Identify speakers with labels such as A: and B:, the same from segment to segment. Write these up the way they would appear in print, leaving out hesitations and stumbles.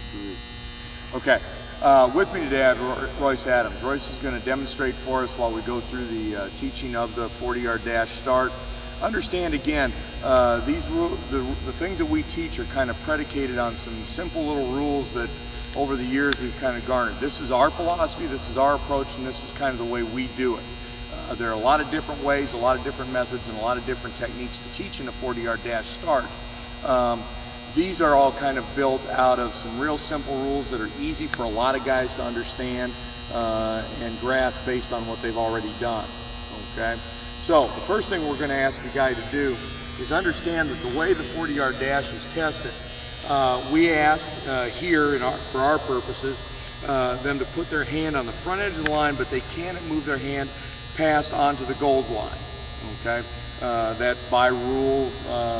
A: 3. Okay, with me today I have Royce Adams. Royce is going to demonstrate for us while we go through the teaching of the 40-yard dash start. Understand again, the things that we teach are kind of predicated on some simple little rules that over the years we've kind of garnered. This is our philosophy, this is our approach, and this is kind of the way we do it. There are a lot of different ways, a lot of different methods, and a lot of different techniques to teaching a 40-yard dash start. These are all kind of built out of some real simple rules that are easy for a lot of guys to understand and grasp based on what they've already done. Okay? So the first thing we're going to ask a guy to do is understand that the way the 40-yard dash is tested, we ask here for our purposes them to put their hand on the front edge of the line, but they can't move their hand past onto the gold line. Okay? That's by rule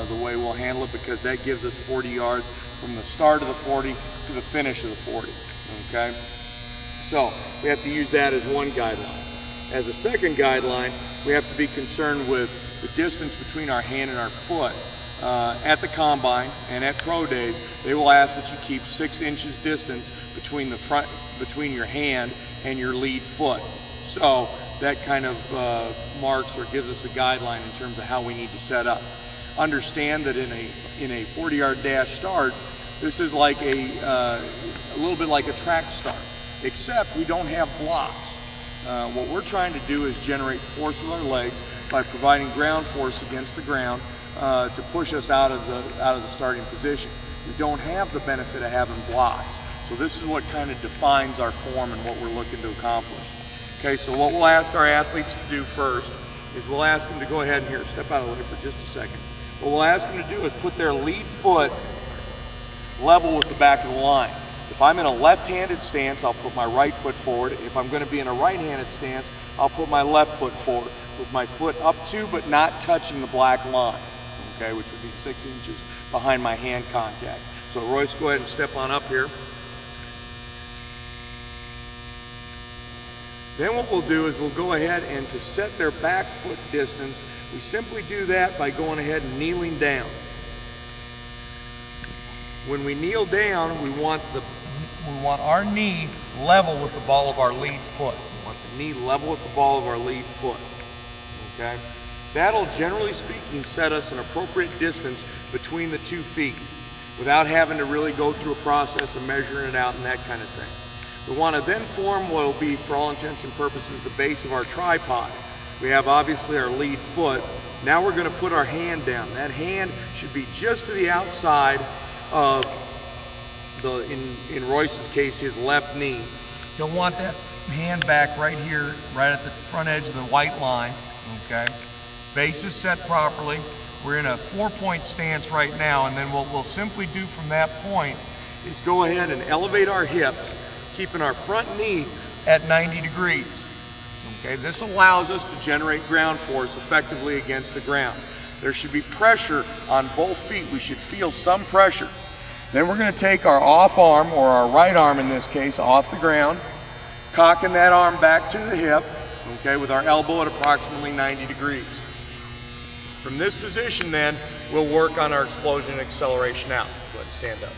A: the way we'll handle it, because that gives us 40 yards from the start of the 40 to the finish of the 40. Okay? So we have to use that as one guideline. As a second guideline, we have to be concerned with the distance between our hand and our foot. At the combine and at pro days, they will ask that you keep 6 inches distance between your hand and your lead foot. So that kind of marks or gives us a guideline in terms of how we need to set up. Understand that in a 40-yard dash start, this is like a little bit like a track start, except we don't have blocks. What we're trying to do is generate force with our legs by providing ground force against the ground to push us out of the starting position. We don't have the benefit of having blocks. So this is what kind of defines our form and what we're looking to accomplish. Okay, so what we'll ask our athletes to do first is we'll ask them to go ahead and here, step out of the way for just a second. What we'll ask them to do is put their lead foot level with the back of the line. If I'm in a left-handed stance, I'll put my right foot forward. If I'm going to be in a right-handed stance, I'll put my left foot forward with my foot up to but not touching the black line, okay, which would be 6 inches behind my hand contact. So Royce, go ahead and step on up here. Then what we'll do is we'll go ahead and to set their back foot distance, we simply do that by going ahead and kneeling down. When we kneel down, we want our knee level with the ball of our lead foot. We want the knee level with the ball of our lead foot. Okay? That'll, generally speaking, set us an appropriate distance between the 2 feet without having to really go through a process of measuring it out and that kind of thing. We want to then form what will be, for all intents and purposes, the base of our tripod. We have obviously our lead foot. Now we're going to put our hand down. That hand should be just to the outside of in Royce's case, his left knee. You'll want that hand back right here, right at the front edge of the white line. Okay, base is set properly. We're in a 4-point stance right now, and then what we'll simply do from that point is go ahead and elevate our hips, keeping our front knee at 90 degrees. Okay, this allows us to generate ground force effectively against the ground. There should be pressure on both feet. We should feel some pressure. Then we're going to take our off arm, or our right arm in this case, off the ground, cocking that arm back to the hip, okay, with our elbow at approximately 90 degrees. From this position then, we'll work on our explosion and acceleration out. Go ahead and stand up.